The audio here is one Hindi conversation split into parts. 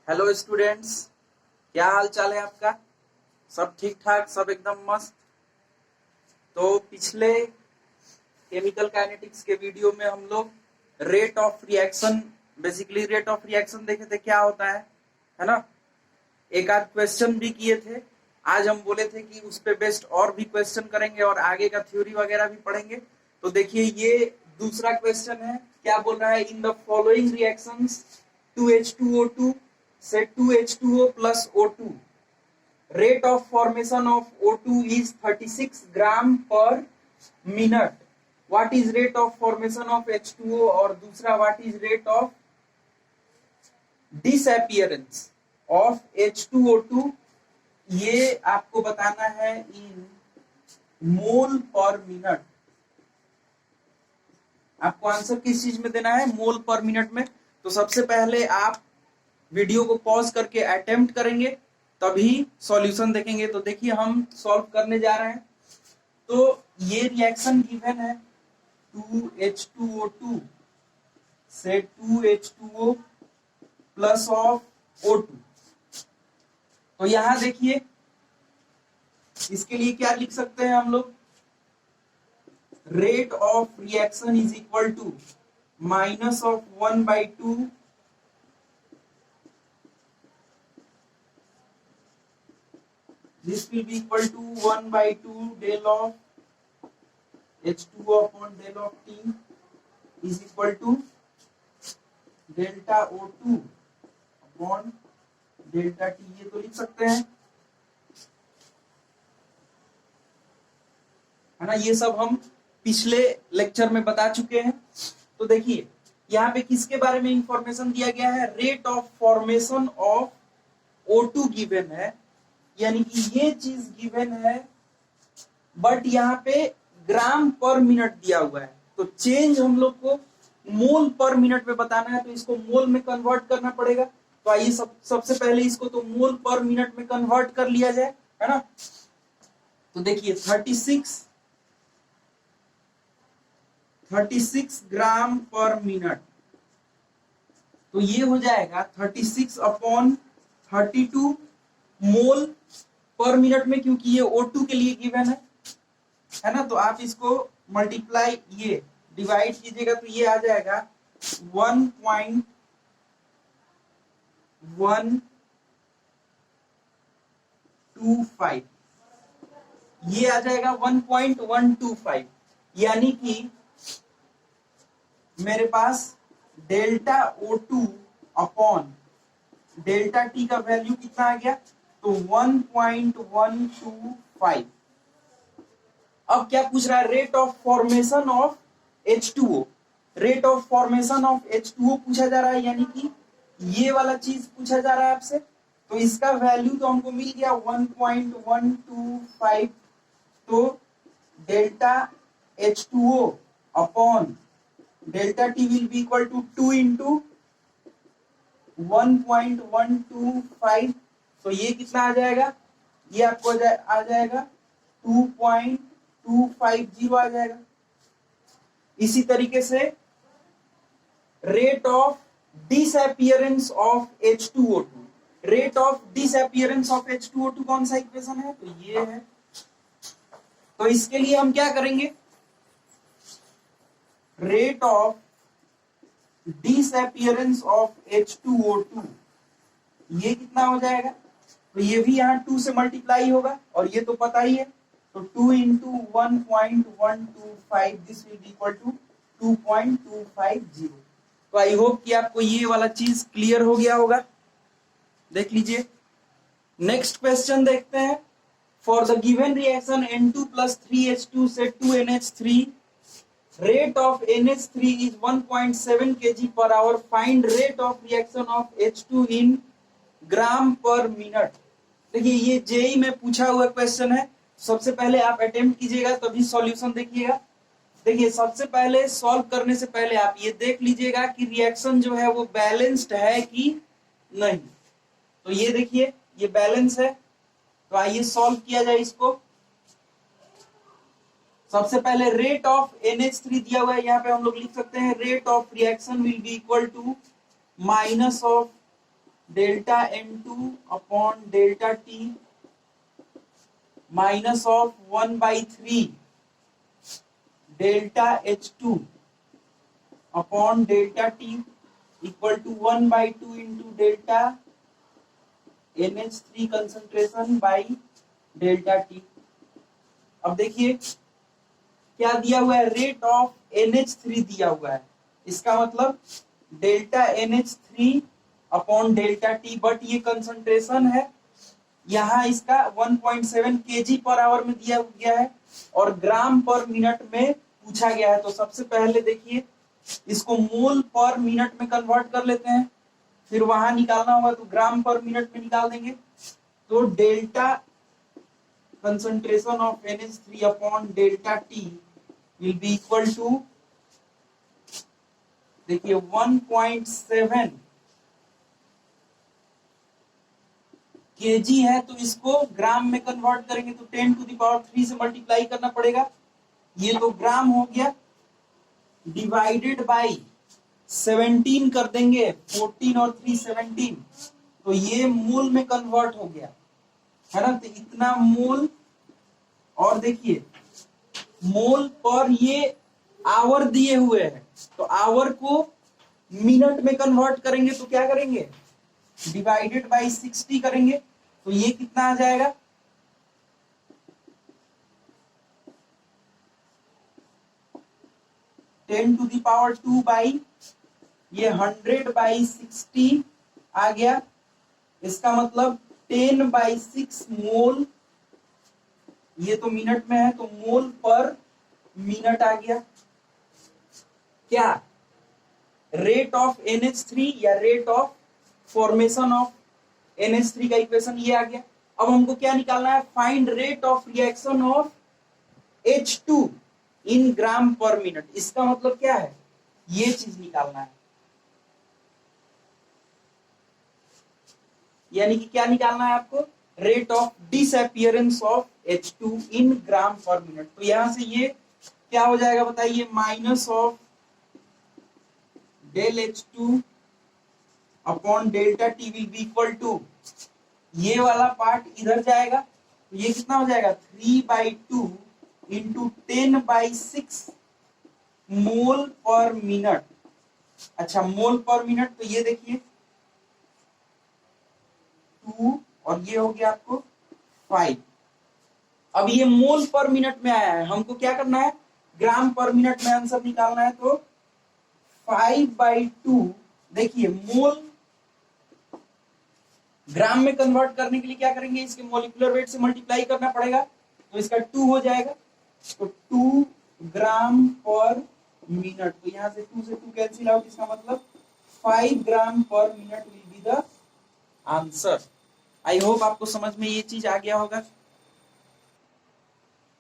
हेलो स्टूडेंट्स, क्या हाल चाल है आपका। सब ठीक ठाक, सब एकदम मस्त। तो पिछले केमिकल काइनेटिक्स के वीडियो में हम लोग rate of reaction, basically rate of reaction देखे थे क्या होता है ना। एक आध क्वेश्चन भी किए थे। आज हम बोले थे कि उस पे बेस्ड और भी क्वेश्चन करेंगे और आगे का थ्योरी वगैरह भी पढ़ेंगे। तो देखिए ये दूसरा क्वेश्चन है। क्या बोल रहा है, in the following reactions 2H2O2 से 2H2O plus O2 rate of formation of O2 is 36 gram per minute. What is rate of formation of H2O और दूसरा what is rate of disappearance of H2O2, ये आपको बताना है इन मोल पर मिनट। आपको आंसर किस चीज में देना है, मोल पर मिनट में। तो सबसे पहले आप वीडियो को पॉज करके अटेम्प्ट करेंगे, तभी सॉल्यूशन देखेंगे। तो देखिए हम सॉल्व करने जा रहे हैं। तो ये रिएक्शन गिवन है 2H2O2 से 2H2O प्लस ऑफ O2। तो यहां देखिए इसके लिए क्या लिख सकते हैं हम लोग, rate of reaction is equal to minus of 1/2 this will be equal to 1/2 del of H2O upon del of T is equal to delta O2 upon delta T। ये तो लिख सकते हैं, है ना। ये सब हम पिछले लेक्चर में बता चुके हैं। तो देखिए यहाँ पे किसके बारे में इंफॉर्मेशन दिया गया है, rate of formation of O2 given है, यानी कि ये चीज गिवन है, बट यहाँ पे ग्राम पर मिनट दिया हुआ है। तो चेंज हम लोग को मोल पर मिनट में बताना है, तो इसको मोल में कन्वर्ट करना पड़ेगा। तो आइए सबसे पहले इसको तो मोल पर मिनट में कन्वर्ट कर लिया जाए, है ना। तो देखिए 36 ग्राम पर मिनट, तो ये हो जाएगा 36 अपॉन 32 मोल पर मिनट में, क्योंकि ये O2 के लिए गिवन है ना। तो आप इसको मल्टीप्लाई, ये डिवाइड कीजिएगा, तो ये आ जाएगा 1.125, ये आ जाएगा 1.125। यानी कि मेरे पास delta O2 upon delta T का वैल्यू कितना आ गया, तो 1.125। अब क्या पूछ रहा है, rate of formation of H2O। Rate of formation of H2O पूछा जा रहा है, यानी कि ये वाला चीज पूछा जा रहा है आपसे। तो इसका वैल्यू तो हमको मिल गया 1.125। तो delta H2O upon delta T will be equal to 2 into 1.125। तो ये कितना आ जाएगा, ये आपको आ जाएगा 2.250 आ जाएगा। इसी तरीके से rate of disappearance of H2O2, rate of disappearance of H2O2 कौन सा इक्वेशन है, तो ये है। तो इसके लिए हम क्या करेंगे, rate of disappearance of H2O2, ये कितना हो जाएगा, तो ये भी यहाँ 2 से मल्टीप्लाई होगा, और ये तो पता ही है। तो 2 into 1.125 this will be equal to 2.250। तो आई होप कि आपको ये वाला चीज क्लियर हो गया होगा। देख लीजिए नेक्स्ट क्वेश्चन देखते हैं। For the given reaction N2 plus 3H2 से 2NH3, rate of NH3 is 1.7 kg per hour. Find rate of reaction of H2 in ग्राम पर मिनट। देखिए ये जेई में पूछा हुआ क्वेश्चन है। सबसे पहले आप अटेम्प्ट कीजिएगा, तभी सॉल्यूशन देखिएगा। देखिए सबसे पहले सॉल्व करने से पहले आप ये देख लीजिएगा कि रिएक्शन जो है वो बैलेंस्ड है कि नहीं। तो ये देखिए ये बैलेंस है। तो आइए सॉल्व किया जाए इसको। सबसे पहले रेट ऑफ NH3 दिया हुआ है, यहाँ पे हम लोग लिख सकते हैं rate of reaction will be equal to minus of delta N2 upon delta T minus of 1/3 delta H2 upon delta T equal to 1/2 into delta NH3 concentration by delta T। अब देखिए क्या दिया हुआ है, रेट ऑफ NH3 दिया हुआ है, इसका मतलब delta NH3 upon delta T, but ये कंसंट्रेशन है यहाँ इसका 1.7 kg पर आवर में दिया गया है और ग्राम पर मिनट में पूछा गया है। तो सबसे पहले देखिए इसको मोल पर मिनट में कन्वर्ट कर लेते हैं, फिर वहां निकालना होगा तो ग्राम पर मिनट में निकाल देंगे। तो delta concentration of NH3 upon delta T will be equal to, देखिए 1.7 kg है, तो इसको ग्राम में कन्वर्ट करेंगे तो 10⁻³ से मल्टीप्लाई करना पड़ेगा। ये तो ग्राम हो गया, डिवाइडेड बाय 17 कर देंगे, 14 और 3 17, तो ये मोल में कन्वर्ट हो गया है ना। तो इतना मोल, और देखिए मोल पर ये आवर दिए हुए हैं, तो आवर को मिनट में कन्वर्ट करेंगे तो क्या करेंगे, डिवाइडेड बाय 60 करेंगे, तो ये कितना आ जाएगा, ten to the power 2 by ये 100/60 आ गया। इसका मतलब 10/6 मोल, ये तो मिनट में है तो मोल पर मिनट आ गया। क्या रेट ऑफ NH3 या rate of formation of NH3 का इक्वेशन ये आ गया। अब हमको क्या निकालना है, find rate of reaction of H2 इन ग्राम पर मिनट। इसका मतलब क्या है, ये चीज निकालना है, यानी कि क्या निकालना है आपको, rate of disappearance of H2 इन ग्राम पर मिनट। तो यहां से ये क्या हो जाएगा बताइए, minus of del H2 upon delta T will be equal to, ये वाला पार्ट इधर जाएगा तो ये कितना हो जाएगा, 3/2 इंटू 10/6 मोल पर मिनट। अच्छा मोल पर मिनट, तो ये देखिए 2 और ये हो गया आपको 5। अब ये मोल पर मिनट में आया है, हमको क्या करना है, ग्राम पर मिनट में आंसर निकालना है। तो 5/2, देखिए मोल ग्राम में कन्वर्ट करने के लिए क्या करेंगे, इसके मोलिकुलर वेट से मल्टीप्लाई करना पड़ेगा, तो इसका 2 हो जाएगा, तो 2 ग्राम पर मिनट। तो यहां से 2 से 2 कैंसिल आउट, इसका मतलब 5 ग्राम पर minute will be the answer. I hope आपको समझ में ये चीज आ गया होगा।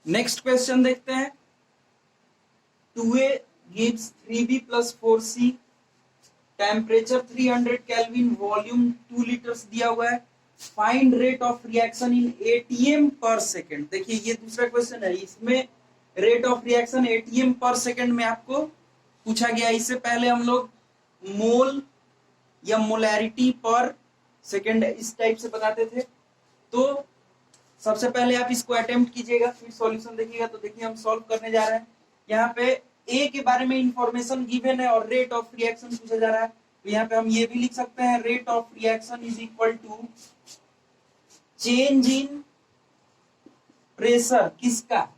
नेक्स्ट क्वेश्चन देखते हैं। 2A gives 3B plus 4C, temperature 300 kelvin, volume 2 litres दिया हुआ है, find rate of reaction in ATM पर सेकेंड। देखिए ये दूसरा क्वेश्चन है, इसमें रेट ऑफ रिएक्शन ATM पर सेकेंड में आपको पूछा गया। इससे पहले हम लोग मोल या मोलैरिटी पर सेकेंड इस टाइप से बताते थे। तो सबसे पहले आप इसको अटेम्प्ट कीजिएगा, फिर सॉल्यूशन देखिएगा। तो देखिए हम सॉल्व करने जा रहे हैं। यहाँ पे ए के बारे में इंफॉर्मेशन गिवन है और रेट ऑफ रिएक्शन पूछा जा रहा है, तो यहाँ पे हम ये भी लिख सकते हैं, rate of reaction is equal to change in pressure, किसका,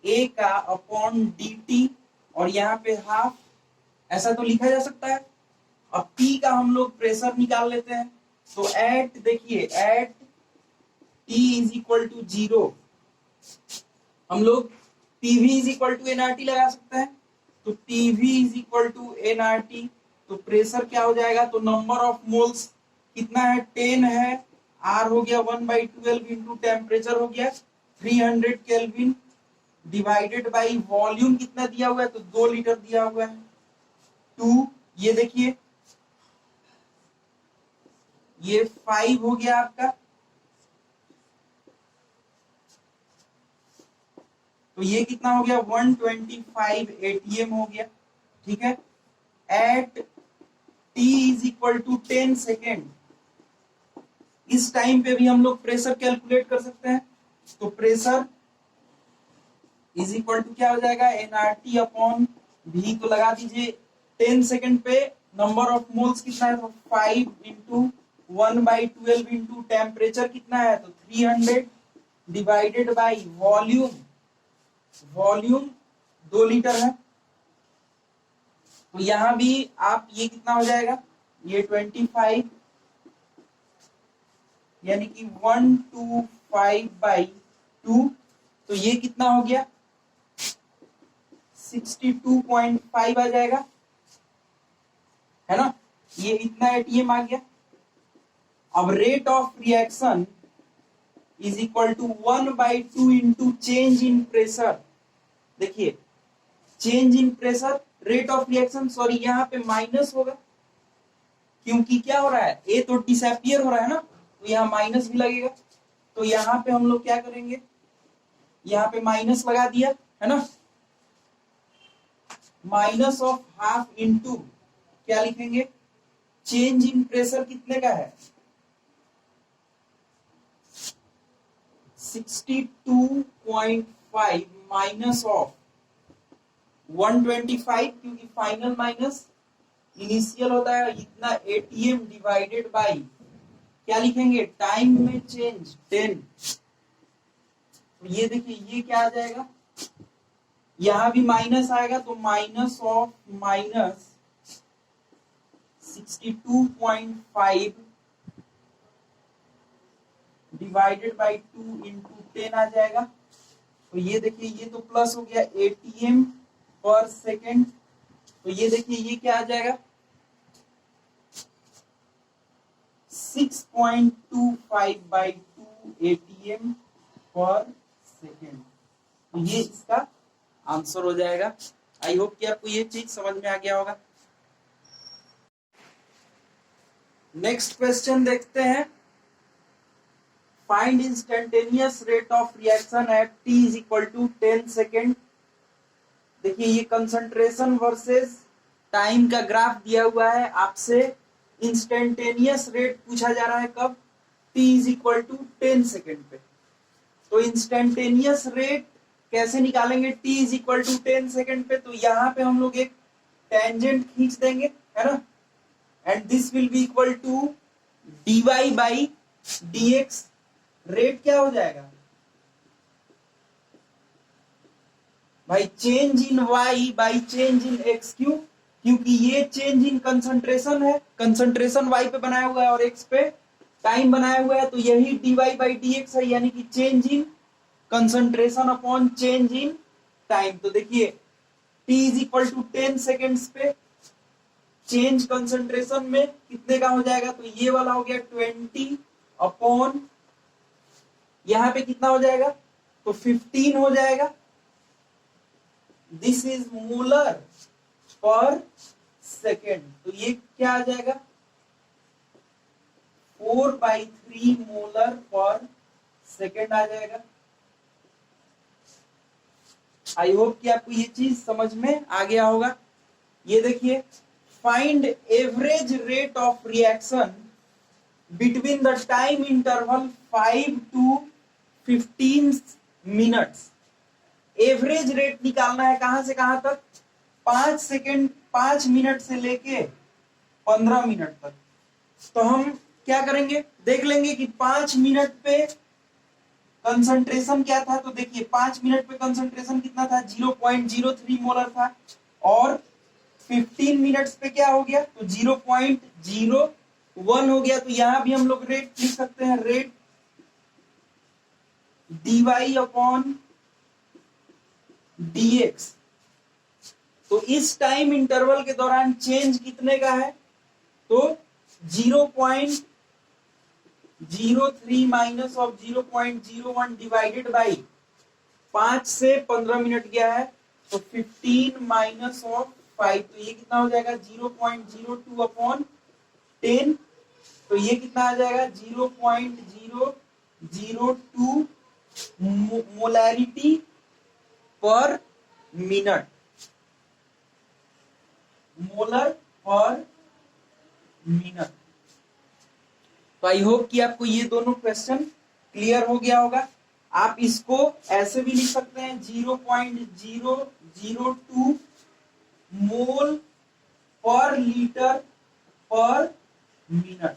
ए का, अपॉन dt, और यहाँ पे हाफ, ऐसा तो लिखा जा सकता है। अब P का हम लोग प्रेशर निकाल लेते हैं, तो एट, देखिए at T is equal to 0 हम लोग PV is equal to nRT लगा सकते हैं। तो PV is equal to nRT, तो प्रेशर क्या हो जाएगा, तो नंबर ऑफ मोल्स कितना है, 10 है, R हो गया 1/12 इंटू टेम्परेचर हो गया 300 केल्विन, डिवाइडेड बाई वॉल्यूम कितना दिया हुआ है, तो 2 लीटर दिया हुआ है, 2, ये देखिए ये 5 हो गया आपका, तो ये कितना हो गया, 125 ATM हो गया। ठीक है, at t is equal to 10 second, इस टाइम पे भी हम लोग प्रेशर कैलकुलेट कर सकते हैं। तो प्रेशर इज इक्वल टू क्या हो जाएगा, nRT अपॉन v। तो लगा दीजिए 10 सेकेंड पे नंबर ऑफ मोल्स कितना है, तो 5 इंटू 1/12 इंटू टेम्परेचर कितना है, तो 300 divided by volume, volume 2 litre है। तो यहां भी आप ये कितना हो जाएगा, ये 25 यानी कि 125/2, तो ये कितना हो गया 62.5 आ जाएगा, है ना। ये इतना एटीएम आ गया। अब rate of reaction is equal to 1/2 into change in pressure. देखिए change in pressure, rate of reaction, sorry यहाँ पे माइनस होगा क्योंकि क्या हो रहा है, ए तो डिसअपियर हो रहा है ना, तो यहाँ माइनस भी लगेगा। तो यहाँ पे हम लोग क्या करेंगे, यहाँ पे माइनस लगा दिया, है ना। माइनस ऑफ हाफ इंटू क्या लिखेंगे, चेंज इन प्रेशर कितने का है, 62.5 माइनस ऑफ 125, क्योंकि फाइनल माइनस इनिशियल होता है, इतना एटीएम डिवाइडेड बाई क्या लिखेंगे, टाइम में चेंज 10। तो ये देखिए ये क्या आ जाएगा, यहां भी माइनस आएगा, तो minus of minus 62.5 divided by 2 into 10 आ जाएगा। तो ये देखिए ये तो प्लस हो गया एटीएम पर सेकेंड। तो ये देखिए ये क्या आ जाएगा, 6.25/2 एटीएम पर सेकेंड। तो ये इसका आंसर हो जाएगा। आई होप कि आपको ये चीज समझ में आ गया होगा। नेक्स्ट क्वेश्चन देखते हैं। Find instantaneous rate of reaction at t is equal to 10 second. देखिए ये कंसंट्रेशन वर्सेस टाइम का ग्राफ दिया हुआ है, आपसे इंस्टेंटेनियस रेट पूछा जा रहा है कब, t is equal to 10 second पे। तो इंस्टेंटेनियस रेट कैसे निकालेंगे, t is equal to 10 second पे, तो यहां पे हम लोग एक टेंजेंट खींच देंगे, है ना, and this will be equal to dy by dx। Rate क्या हो जाएगा भाई, change in y by change in x। क्यों, क्योंकि ये चेंज इन कंसंट्रेशन है, कंसंट्रेशन y पे बनाया हुआ है और x पे टाइम बनाया हुआ है, तो यही dy बाई dx है, यानी कि change in concentration upon change in time. तो देखिए t is equal to 10 seconds पे चेंज कंसंट्रेशन में कितने का हो जाएगा, तो ये वाला हो गया 20 अपॉन यहां पे कितना हो जाएगा, तो 15 हो जाएगा। This is molar per second. तो ये क्या आ जाएगा, 4/3 मोलर पर सेकेंड आ जाएगा। आई होप कि आपको ये चीज समझ में आ गया होगा। ये देखिए, find average rate of reaction between the time interval 5 to 15 minutes. Average rate निकालना है कहां से कहां तक, 5 मिनट से लेके 15 मिनट तक। तो हम क्या करेंगे, देख लेंगे कि 5 मिनट पे कंसंट्रेशन क्या था। तो देखिए 5 मिनट पे कंसंट्रेशन कितना था, 0.03 मोलर था, और 15 मिनट्स पे क्या हो गया, तो 0.01 हो गया। तो यहां भी हम लोग रेट लिख सकते हैं, रेट dy अपॉन dx। तो इस टाइम इंटरवल के दौरान चेंज कितने का है, तो 0.03 माइनस ऑफ 0.01 डिवाइडेड बाई 5 से 15 मिनट गया है, तो 15 माइनस ऑफ 5, तो ये कितना हो जाएगा 0.02 अपॉन 10। तो ये कितना आ जाएगा 0.002 मोलैरिटी पर मिनट, मोलर पर मिनट। तो आई होप कि आपको ये दोनों क्वेश्चन क्लियर हो गया होगा। आप इसको ऐसे भी लिख सकते हैं 0.002 मोल पर लीटर पर मिनट।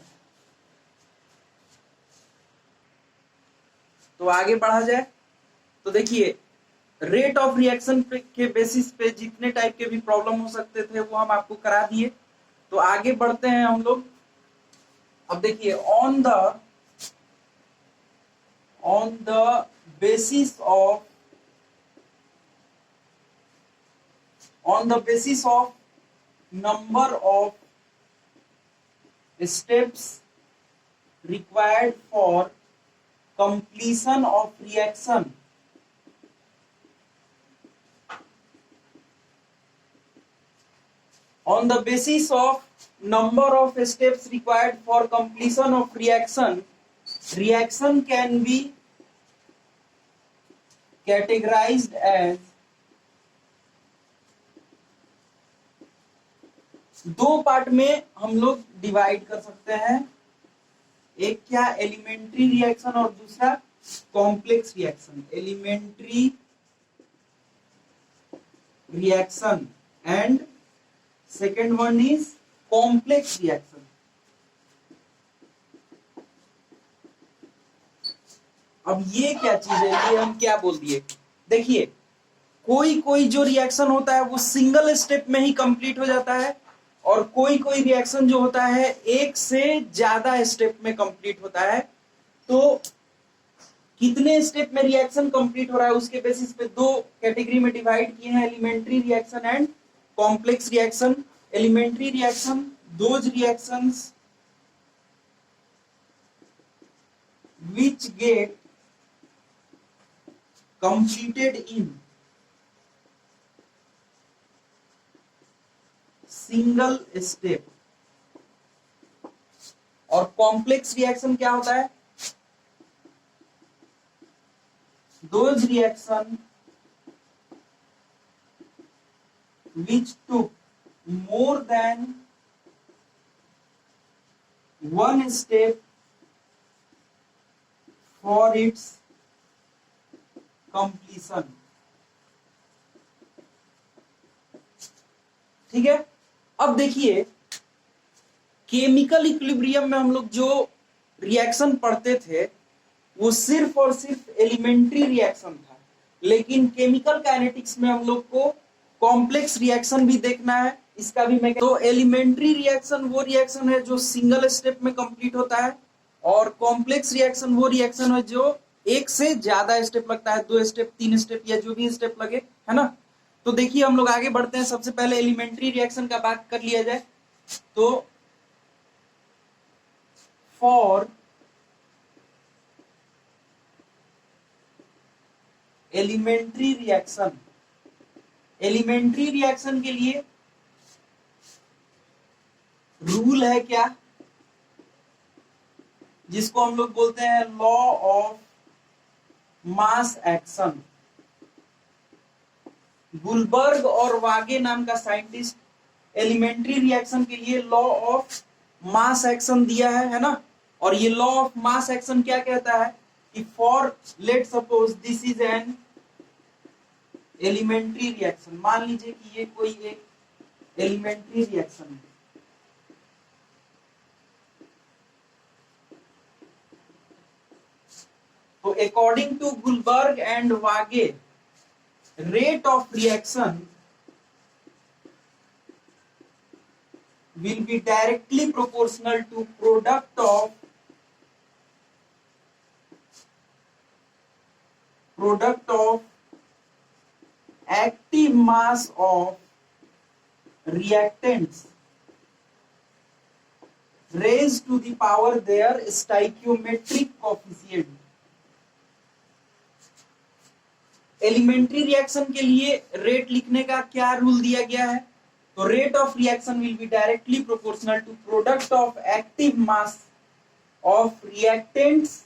तो आगे बढ़ा जाए तो देखिए रेट ऑफ रिएक्शन के बेसिस पे जितने टाइप के भी प्रॉब्लम हो सकते थे वो हम आपको करा दिए। तो आगे बढ़ते हैं हम लोग। अब देखिए on the basis of number of steps required for completion of reaction on the basis of number of steps required for completion of reaction can be categorized as दो पार्ट में हम लोग डिवाइड कर सकते हैं। एक क्या एलिमेंट्री रिएक्शन और दूसरा complex reaction. Elementary reaction and second one is complex reaction. अब ये क्या चीज है, ये हम क्या बोल दिए। देखिए कोई कोई जो रिएक्शन होता है वो सिंगल स्टेप में ही कंप्लीट हो जाता है और कोई कोई रिएक्शन जो होता है एक से ज्यादा स्टेप में कंप्लीट होता है। तो कितने स्टेप में रिएक्शन कंप्लीट हो रहा है उसके बेसिस पे दो कैटेगरी में डिवाइड किए हैं, elementary reaction and complex reaction. Elementary reaction those reactions which get completed in single step. और कॉम्प्लेक्स रिएक्शन क्या होता है, those reaction which took more than one step for its completion। ठीक है। अब देखिए केमिकल इक्विलिब्रियम में हम लोग जो रिएक्शन पढ़ते थे वो सिर्फ और सिर्फ एलिमेंट्री रिएक्शन था, लेकिन केमिकल काइनेटिक्स में हम लोग को कॉम्प्लेक्स रिएक्शन भी देखना है। इसका भी मैं तो एलिमेंट्री रिएक्शन वो रिएक्शन है जो सिंगल स्टेप में कंप्लीट होता है और कॉम्प्लेक्स रिएक्शन वो रिएक्शन है जो एक से ज्यादा स्टेप लगता है, 2 स्टेप 3 स्टेप या जो भी स्टेप लगे, है ना। तो देखिए हम लोग आगे बढ़ते हैं। सबसे पहले एलिमेंट्री रिएक्शन का बात कर लिया जाए तो फॉर एलिमेंट्री रिएक्शन के लिए रूल है क्या, जिसको हम लोग बोलते हैं law of mass action. Guldberg और वागे नाम का साइंटिस्ट एलिमेंट्री रिएक्शन के लिए लॉ ऑफ मास एक्शन दिया है ना। और ये लॉ ऑफ मास एक्शन क्या कहता है कि for let suppose this is an elementary reaction. मान लीजिए कि ये कोई एक एलिमेंट्री रिएक्शन है। तो according to Guldberg and Waage rate of reaction will be directly proportional to product of active mass of reactants raised to the power their stoichiometric coefficient। Elementary reaction के लिए रेट लिखने का क्या रूल दिया गया है, तो rate of reaction will be directly proportional to product of active mass of reactants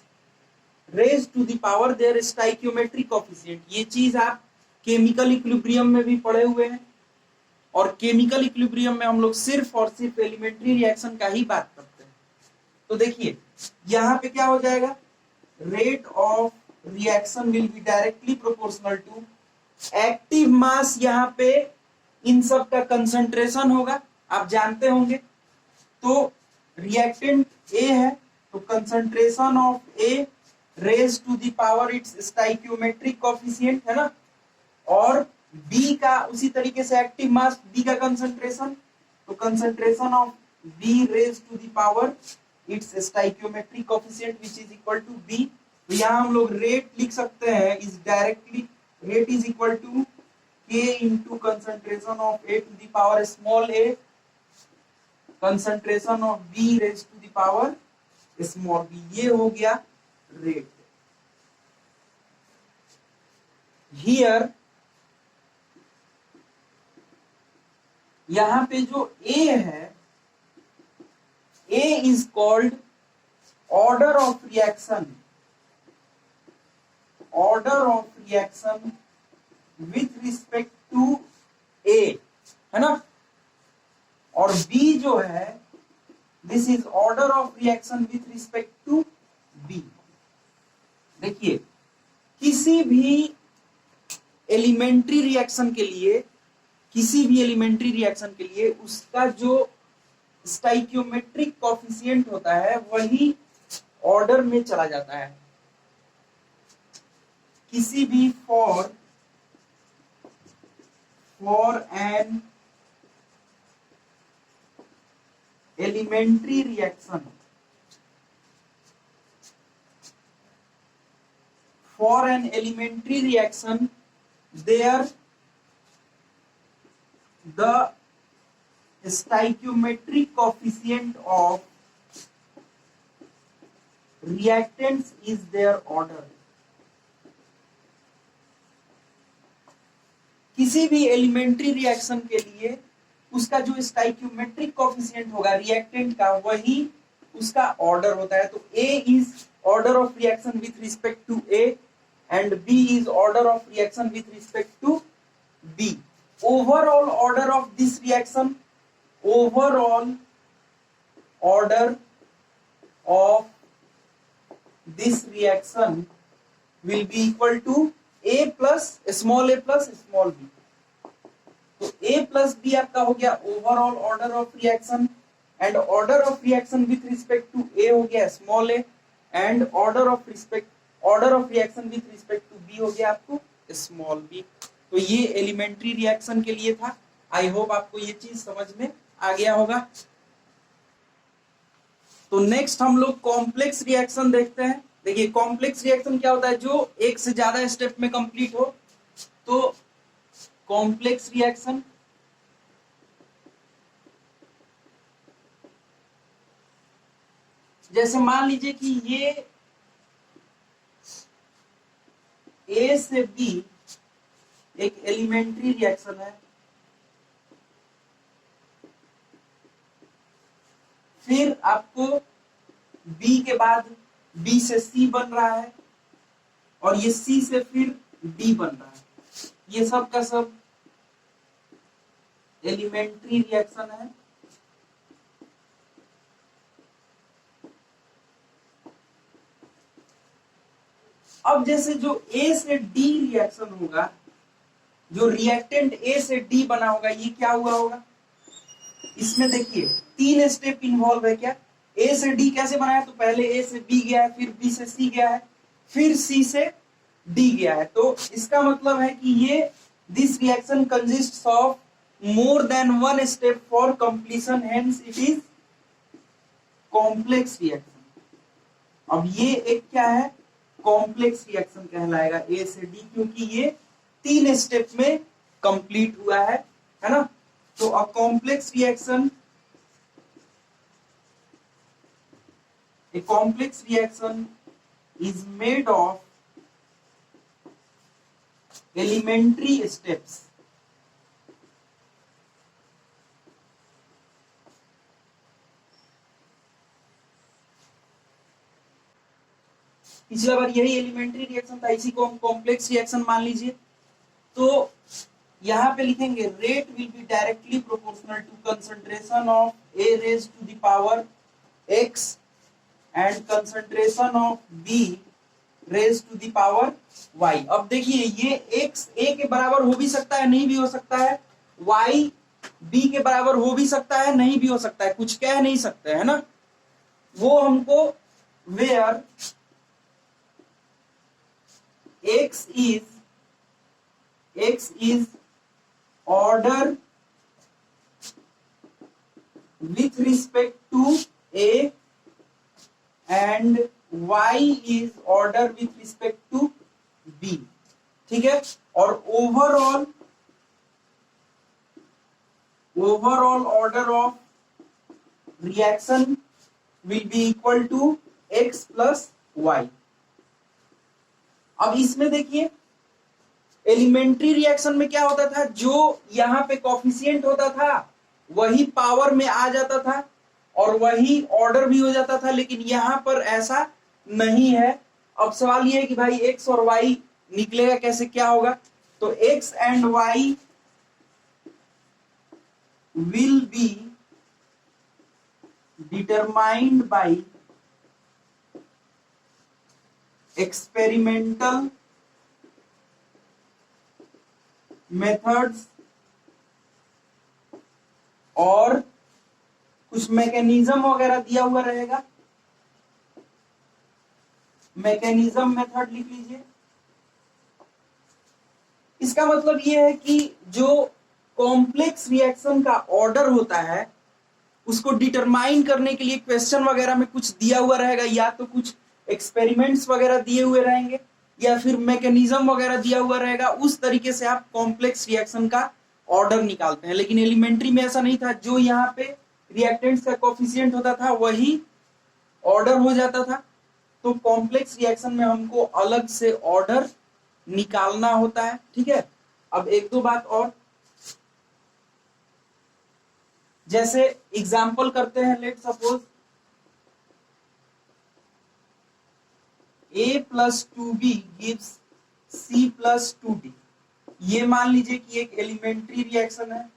raised to the power their stoichiometric coefficient. ये चीज आप केमिकल इक्विलिब्रियम में भी पढ़े हुए हैं। और केमिकल इक्विलिब्रियम में हम लोग सिर्फ और सिर्फ एलिमेंट्री रिएक्शन का ही बात करते हैं। तो देखिए यहां पे क्या हो जाएगा, rate of reaction will be directly proportional to active mass, यहां पे इन सब का कंसंट्रेशन होगा, आप जानते होंगे। तो रिएक्टेंट ए है तो concentration of A raise to the power its stoichiometric coefficient है ना, और बी का उसी तरीके से एक्टिव मास बी का कंसंट्रेशन, तो concentration of B raise to the power its stoichiometric coefficient which is equal to B. तो यहां हम लोग रेट लिख सकते हैं, is directly rate is equal to k into concentration of A to the power small a concentration of B raised to the power small b, ये हो गया रेट। हियर यहां पे जो A है, A is called order of reaction, order of reaction with respect to A है ना, और B जो है this is order of reaction with respect to B। देखिए किसी भी एलिमेंट्री रिएक्शन के लिए, किसी भी एलिमेंट्री रिएक्शन के लिए उसका जो स्टाइकियोमेट्रिक कोएफिशिएंट होता है वही ऑर्डर में चला जाता है। किसी भी for an elementary reaction, for an elementary reaction there the stoichiometric coefficient of reactants is their order। किसी भी एलिमेंट्री रिएक्शन के लिए उसका जो स्टाइकियोमेट्रिक कोएफिशिएंट होगा रिएक्टेंट का वही उसका ऑर्डर होता है। तो A is order of reaction with respect to A and B is order of reaction with respect to B। Overall order of this reaction, overall order of this reaction will be equal to A plus small a plus small b। तो A प्लस b आपका हो गया overall order of reaction, and order of reaction with respect to A हो गया small a, and order of reaction with respect to B हो गया आपको स्मॉल b। तो ये एलिमेंट्री रिएक्शन के लिए था। आई होप आपको ये चीज समझ में आ गया होगा। तो नेक्स्ट हम लोग कॉम्प्लेक्स रिएक्शन देखते हैं। देखिए कॉम्प्लेक्स रिएक्शन क्या होता है, जो एक से ज्यादा स्टेप में कंप्लीट हो। तो कॉम्प्लेक्स रिएक्शन जैसे मान लीजिए कि ये A से B एक एलिमेंट्री रिएक्शन है, फिर आपको B के बाद B से C बन रहा है, और ये C से फिर D बन रहा है। ये सब का सब एलिमेंट्री रिएक्शन है। अब जैसे जो A से D रिएक्शन होगा, जो रिएक्टेंट A से D बना होगा, ये क्या हुआ होगा, इसमें देखिए 3 स्टेप इन्वॉल्व है। क्या A से D कैसे बनाया, तो पहले A से B गया है, फिर B से C गया है, फिर C से D गया है। तो इसका मतलब है कि ये this reaction consists of more than one step for completion, hence it is complex reaction. अब ये एक क्या है, कॉम्प्लेक्स रिएक्शन कहलाएगा A से D, क्योंकि ये 3 स्टेप में कंप्लीट हुआ है ना। तो a complex reaction, a complex reaction is made of elementary steps। पिछला बार यही एलिमेंट्री रिएक्शन था, इसी को हम कॉम्प्लेक्स रिएक्शन मान लीजिए। तो यहां पे लिखेंगे rate will be directly proportional to concentration of A raise to the power x and concentration of b raise to the power y। अब देखिए ये x a के बराबर हो भी सकता है, नहीं भी हो सकता है, y b के बराबर हो भी सकता है, नहीं भी हो सकता है, कुछ कह नहीं सकते है ना। वो हमको where x is order with respect to a and y is order with respect to b, ठीक है। और overall order of reaction will be equal to x plus y. अब इसमें देखिए एलिमेंट्री रिएक्शन में क्या होता था, जो यहां पे कोफिशिएंट होता था वही पावर में आ जाता था और वही ऑर्डर भी हो जाता था, लेकिन यहां पर ऐसा नहीं है। अब सवाल ये है कि भाई x और y निकलेगा कैसे, क्या होगा, तो x and y will be determined by experimental methods और कुछ मैकेनिज्म वगैरह दिया हुआ रहेगा, मैकेनिज्म मेथड लिख लीजिए। इसका मतलब यह है कि जो कॉम्प्लेक्स रिएक्शन का ऑर्डर होता है उसको डिटरमाइन करने के लिए क्वेश्चन वगैरह में कुछ दिया हुआ रहेगा, या तो कुछ एक्सपेरिमेंट्स वगैरह दिए हुए रहेंगे या फिर मैकेनिज्म वगैरह दिया हुआ रहेगा। उस तरीके से आप कॉम्प्लेक्स रिएक्शन का ऑर्डर निकालते हैं। लेकिन एलिमेंट्री में ऐसा नहीं था, जो यहाँ पे रिएक्टेंट्स का कोफिशिएंट होता था वही ऑर्डर हो जाता था। तो कॉम्प्लेक्स रिएक्शन में हमको अलग से ऑर्डर निकालना होता है, ठीक है। अब एक दो बात और, जैसे एग्जांपल करते हैं, let suppose a plus 2b gives c plus 2d। ये मान लीजिए कि एक एलिमेंट्री रिएक्शन है,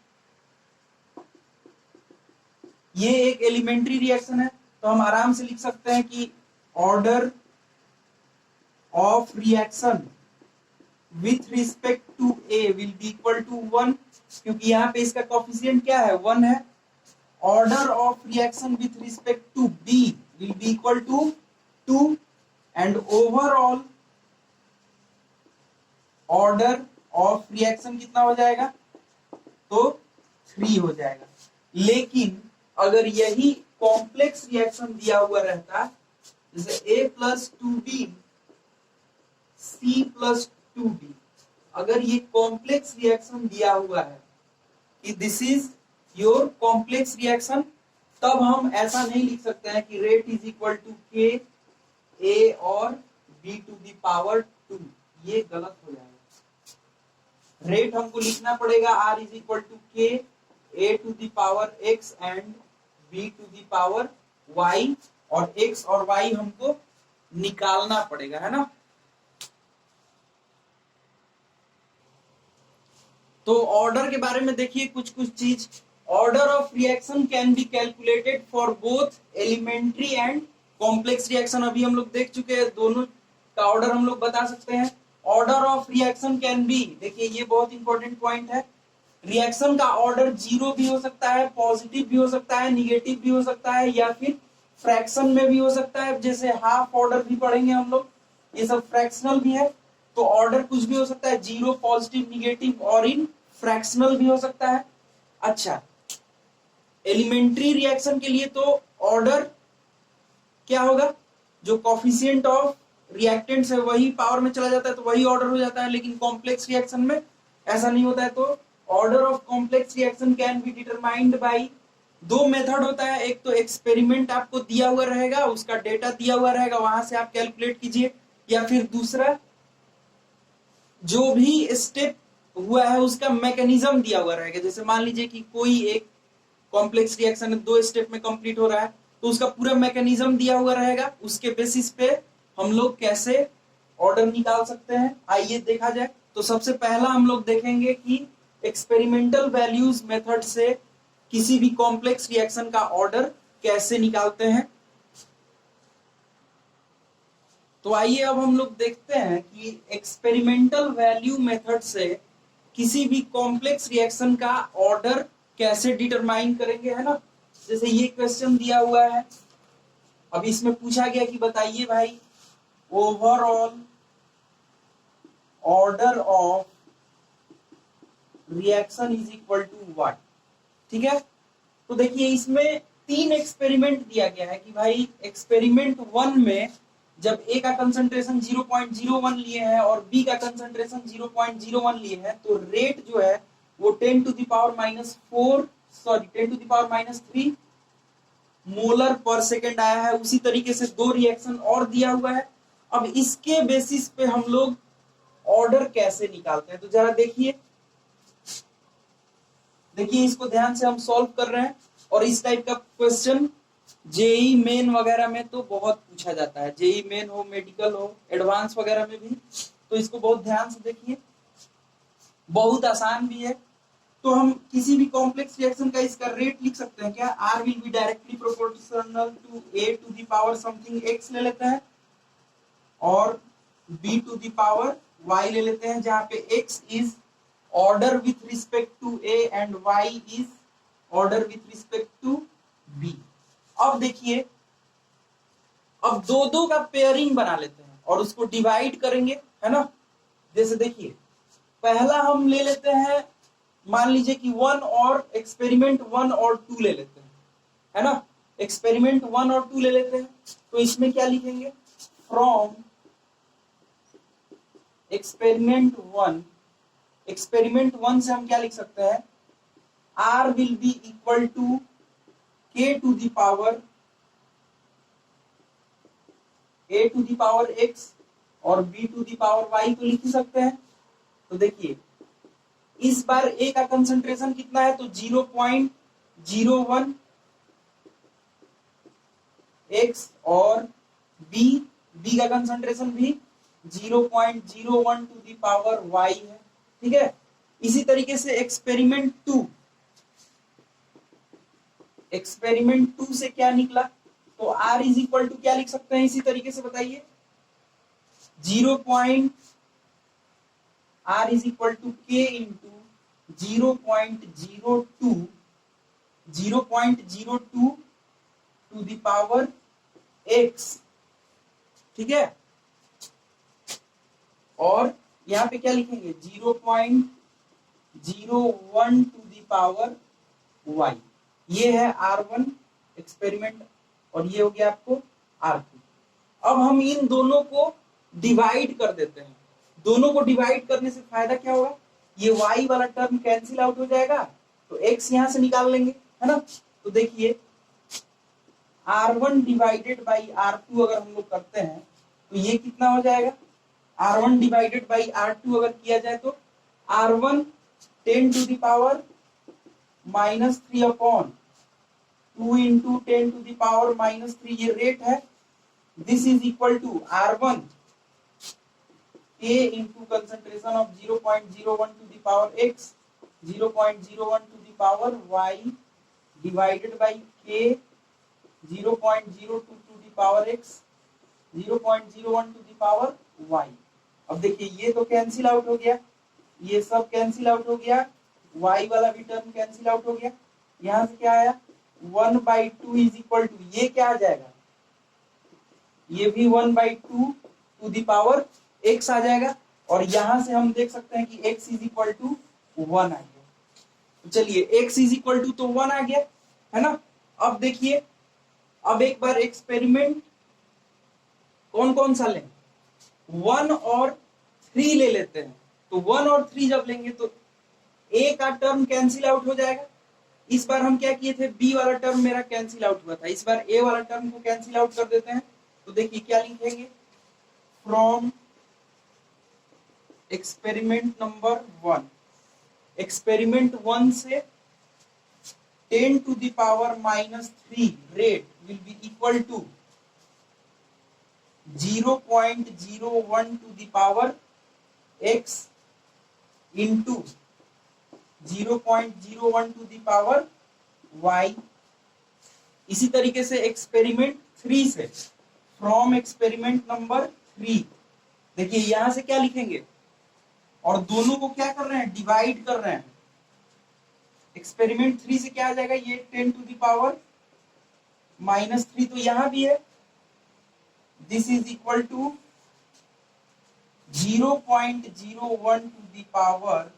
ये एक एलिमेंट्री रिएक्शन है, तो हम आराम से लिख सकते हैं कि order of reaction with respect to a will be equal to 1, क्योंकि यहाँ पे इसका कोफिशिएंट क्या है, 1 है। Order of reaction with respect to b will be equal to 2 and overall order of reaction कितना हो जाएगा, तो 3 हो जाएगा। लेकिन अगर यही कॉम्प्लेक्स रिएक्शन दिया हुआ रहता, जैसे a plus 2b c plus 2d, अगर ये कॉम्प्लेक्स रिएक्शन दिया हुआ है कि this is your complex reaction, तब हम ऐसा नहीं लिख सकते हैं कि rate is equal to k a और b टू द पावर 2, ये गलत हो जाएगा। रेट हमको लिखना पड़ेगा r is equal to k a to the power x and b to the power y, और x और y हमको निकालना पड़ेगा, है ना। तो ऑर्डर के बारे में देखिए कुछ चीज। Order of reaction can be calculated for both elementary and complex reaction. अभी हम लोग देख चुके हैं, दोनों का ऑर्डर हम लोग बता सकते हैं। Order of reaction can B, देखिए ये बहुत इंपॉर्टेंट पॉइंट है, रिएक्शन का ऑर्डर 0 भी हो सकता है, पॉजिटिव भी हो सकता है, निगेटिव भी हो सकता है, या फिर फ्रैक्शन में भी हो सकता है। जैसे हाफ ऑर्डर भी पढ़ेंगे हम लोग, ये सब फ्रैक्शनल भी है। तो ऑर्डर कुछ भी हो सकता है, 0, पॉजिटिव, निगेटिव और इन फ्रैक्शनल भी हो सकता है। अच्छा, एलिमेंट्री रिएक्शन के लिए तो ऑर्डर क्या होगा, जो कोफिशिएंट ऑफ रिएक्टेंट्स है वही पावर में चला जाता है, तो वही ऑर्डर हो जाता है। लेकिन कॉम्प्लेक्स रिएक्शन में ऐसा नहीं होता है। तो order of complex reaction can be determined by, दो मेथड होता है, एक तो एक्सपेरिमेंट आपको दिया हुआ रहेगा, उसका डेटा दिया हुआ रहेगा, वहां से आप कैलकुलेट कीजिए, या फिर दूसरा जो भी स्टेप हुआ है उसका मैकेनिज्म दिया हुआ रहेगा। जैसे मान लीजिए कि कोई एक कॉम्प्लेक्स रिएक्शन 2 स्टेप में कंप्लीट हो रहा है, तो उसका पूरा मैकेनिज्म दिया हुआ रहेगा, उसके बेसिस पे हम लोग कैसे ऑर्डर निकाल सकते हैं, आइए देखा जाए। तो सबसे पहला हम लोग देखेंगे कि एक्सपेरिमेंटल वैल्यूज मेथड से किसी भी कॉम्प्लेक्स रिएक्शन का ऑर्डर कैसे निकालते हैं। तो आइए अब हम लोग देखते हैं कि एक्सपेरिमेंटल वैल्यू मेथड से किसी भी कॉम्प्लेक्स रिएक्शन का ऑर्डर कैसे डिटरमाइन करेंगे, है ना। जैसे ये क्वेश्चन दिया हुआ है, अब इसमें पूछा गया कि बताइए भाई overall order of reaction is equal to what. ठीक है, तो देखिए इसमें 3 एक्सपेरिमेंट दिया गया है कि भाई एक्सपेरिमेंट 1 में जब ए का कंसंट्रेशन 0.01 लिए हैं और बी का कंसंट्रेशन 0.01 लिए हैं, तो रेट जो है वो 10 to the power -4 sorry 10 to the power -3 molar per second आया है। उसी तरीके से 2 रिएक्शन और दिया हुआ है। अब इसके बेसिस पे हम लोग ऑर्डर कैसे निकालते हैं, तो जरा देखिए इसको ध्यान से हम सॉल्व कर रहे हैं। और इस टाइप का क्वेश्चन जेई मेन वगैरह में तो बहुत पूछा जाता है, जेई मेन हो, मेडिकल हो, एडवांस वगैरह में भी, तो इसको बहुत ध्यान से देखिए, बहुत आसान भी है। तो हम किसी भी कॉम्प्लेक्स रिएक्शन का इसका रेट लिख सकते हैं क्या, R will be directly proportional to A to the power something x ले लेते हैं और B to the power y ले लेते हैं, जहां पे x is order with respect to A and y is order with respect to B. अब देखिए, अब दो का पेयरिंग बना लेते हैं और उसको डिवाइड करेंगे, है ना। जैसे देखिए पहला हम ले लेते हैं, मान लीजिए कि 1 और एक्सपेरिमेंट 1 और 2 ले लेते हैं, है ना। एक्सपेरिमेंट 1 और 2 ले लेते हैं, तो इसमें क्या लिखेंगे, फ्रॉम एक्सपेरिमेंट 1 से हम क्या लिख सकते हैं, R will be equal to K to the power A to the power X और B to the power Y तो लिख ही सकते हैं। तो देखिए इस बार A का कंसंट्रेशन कितना है, तो 0.01 X और B का कंसंट्रेशन भी 0.01 टू दी पावर Y है। ठीक है, इसी तरीके से एक्सपेरिमेंट 2 से क्या निकला, तो R इज इक्वल टू क्या लिख सकते हैं इसी तरीके से, बताइए, R is equal to K into 0.02 to the power X। ठीक है, और यहां पे क्या लिखेंगे, 0.01 टू द पावर Y। ये है R1 एक्सपेरिमेंट और ये हो गया आपको R2। अब हम इन दोनों को डिवाइड कर देते हैं। दोनों को डिवाइड करने से फायदा क्या होगा, ये Y वाला टर्म कैंसिल आउट हो जाएगा, तो X यहां से निकाल लेंगे, है ना। तो देखिए R1 डिवाइडेड बाई R2 अगर हम लोग करते हैं तो ये कितना हो जाएगा, R1 डिवाइडेड बाई R2 अगर किया जाए तो R1 10 to the power -3 upon 2 into 10 to the power -3 ये रेट है। This is equal to R1 K into concentration of 0.01 to the power X 0.01 to the power Y divided by K 0.02 to the power X 0.01 to the power Y। अब देखिए ये तो कैंसिल आउट हो गया, ये सब कैंसिल आउट हो गया, Y वाला भी टर्म कैंसिल आउट हो गया। यहां से क्या आया, 1/2 इज इक्वल टू, ये क्या आ जाएगा, ये भी 1/2 टू द पावर X आ जाएगा। और यहां से हम देख सकते हैं कि X इज इक्वल टू 1 आ गया। तो चलिए X इज इक्वल टू तो 1 आ गया, है ना। अब देखिए, अब एक बार एक्सपेरिमेंट कौन कौन सा लें, 1 और 3 ले लेते हैं। तो 1 और 3 जब लेंगे तो A का टर्म कैंसिल आउट हो जाएगा। इस बार हम क्या किए थे, B वाला टर्म मेरा कैंसिल आउट हुआ था, इस बार A वाला टर्म को कैंसिल आउट कर देते हैं। तो देखिए क्या लिखेंगे, फ्रॉम एक्सपेरिमेंट नंबर 1, एक्सपेरिमेंट 1 से 10 to the power -3 rate will be equal to 0.01 to the power X into 0.01 to the power y। इसी तरीके से एक्सपेरिमेंट 3 से, फ्रॉम एक्सपेरिमेंट नंबर 3, देखिए यहां से क्या लिखेंगे, और दोनों को क्या कर रहे हैं, डिवाइड कर रहे हैं। एक्सपेरिमेंट 3 से क्या आ जाएगा, ये 10 टू द पावर -3 तो यहां भी है, this is equal to 0.01 to the power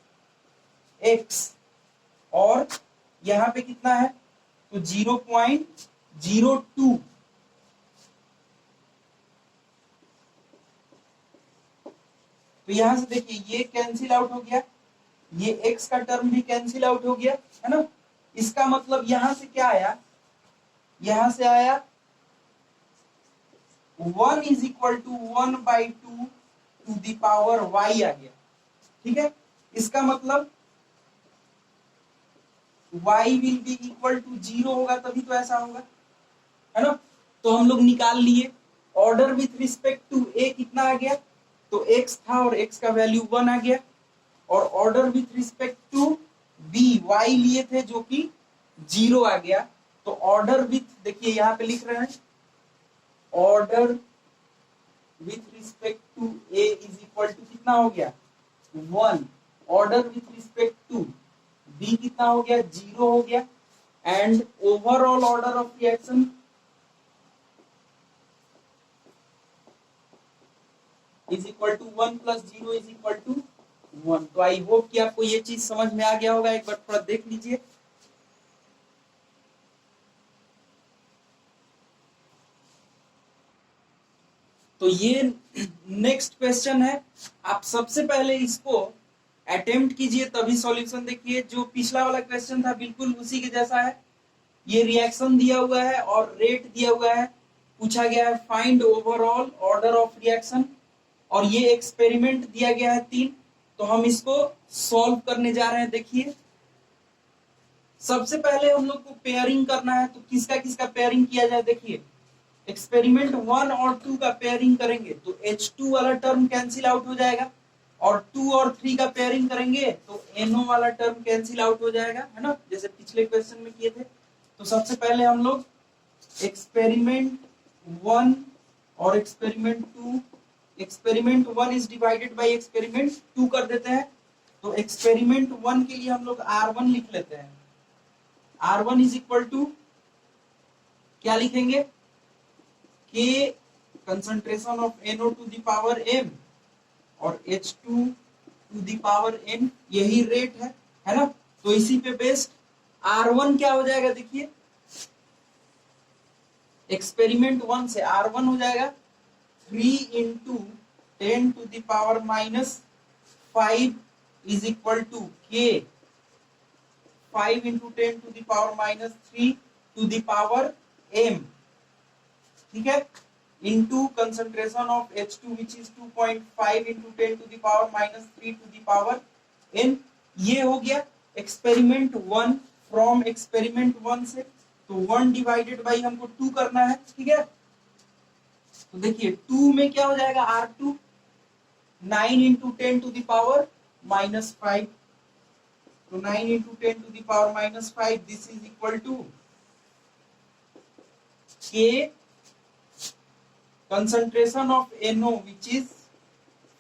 x, और यहां पे कितना है, तो 0.02। तो यहां से देखिए ये कैंसिल आउट हो गया, ये x का टर्म भी कैंसिल आउट हो गया, है ना। इसका मतलब यहां से क्या आया, यहां से आया 1 is equal to 1/2 to the power y आ गया, ठीक है। इसका मतलब y will be equal to 0 होगा, तभी तो ऐसा होगा, है ना। तो हम लोग निकाल लिए, order with respect to a कितना आ गया, तो x था और x का वैल्यू 1 आ गया, और order with respect to b y लिए थे जो कि 0 आ गया। तो ऑर्डर विथ, देखिए यहां पे लिख रहे हैं, order with respect to a is equal to कितना हो गया, 1। Order with respect to b कितना हो गया, 0 हो गया। And overall order of reaction is equal to 1 plus 0 is equal to 1। तो आई होप कि आपको ये चीज समझ में आ गया होगा, एक बार थोड़ा देख लीजिए। तो ये नेक्स्ट क्वेश्चन है, आप सबसे पहले इसको अटेम्प्ट कीजिए तभी सॉल्यूशन देखिए। जो पिछला वाला क्वेश्चन था बिल्कुल उसी के जैसा है, ये रिएक्शन दिया हुआ है और रेट दिया हुआ है, पूछा गया है find overall order of reaction, और ये एक्सपेरिमेंट दिया गया है 3। तो हम इसको सॉल्व करने जा रहे हैं। देखिए सबसे पहले हम लोग को पेयरिंग करना है, तो किसका किसका पेयरिंग किया जाए, देखिए एक्सपेरिमेंट 1 और 2 का पेयरिंग करेंगे तो H2 वाला टर्म कैंसिल आउट हो जाएगा, और 2 और 3 का पेयरिंग करेंगे तो NO वाला टर्म कैंसिल आउट हो जाएगा, है ना, जैसे पिछले क्वेश्चन में किए थे। तो सबसे पहले हम लोग एक्सपेरिमेंट 1 और experiment 2, experiment 1 is divided by experiment 2 कर देते हैं। तो एक्सपेरिमेंट 1 के लिए हम लोग R1 लिख लेते हैं। R1 इज इक्वल टू क्या लिखेंगे, K concentration of NO to the power m और H2 to the power n, यही रेट है ना। तो इसी पे बेस्ड R1 क्या हो जाएगा, देखिए एक्सपेरिमेंट 1 से R1 हो जाएगा 3 into 10 to the power -5 is equal to K 5 into 10 to the power -3 to the power m, ठीक है, into concentration of H2 which is 2.5 into 10 to the power -3 to the power n। ये हो गया एक्सपेरिमेंट 1 फ्रॉम एक्सपेरिमेंट 1 से। तो 1 डिवाइडेड बाई हमको 2 करना है, ठीक है। तो देखिए 2 में क्या हो जाएगा, R2 9 into 10 to the power -5, तो 9 into 10 to the power -5, this is equal to K concentration of NO which is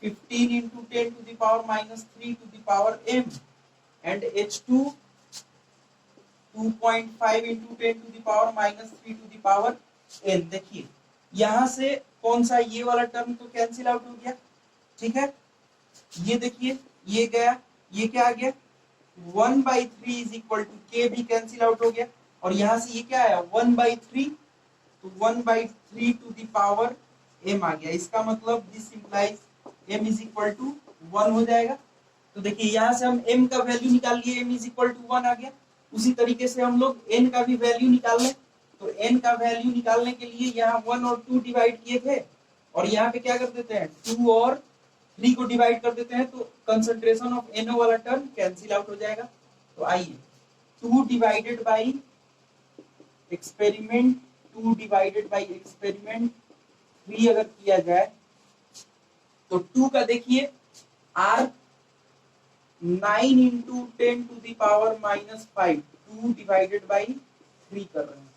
15 into 10 to the power -3 to the power m, and H2 2.5 into 10 to the power -3 to the power n। देखिए यहां से कौन सा, ये वाला टर्म तो कैंसिल आउट हो गया, ठीक है। ये देखिए ये गया, ये क्या आ गया 1/3 इज इक्वल टू K भी कैंसिल आउट हो गया, और यहां से ये क्या आया 1/3, तो 1/3 टू द पावर m आ गया। इसका मतलब this implies m is equal to 1 हो जाएगा। तो देखिए यहां से हम m का वैल्यू निकाल लिए, m इज इक्वल टू 1 आ गया। उसी तरीके से हम लोग n का भी वैल्यू निकाल लें, तो n का वैल्यू निकालने के लिए यहाँ 1 और 2 डिवाइड किए थे, और यहाँ पे क्या कर देते हैं 2 और 3 को डिवाइड कर देते हैं, तो कंसंट्रेशन ऑफ NO वाला टर्म कैंसिल आउट हो जाएगा। तो आइए 2 divided by experiment 2 divided by experiment 3 अगर किया जाए तो 2 का देखिए R 9 into 10 to the power -5 2 divided by 3 कर रहे हैं।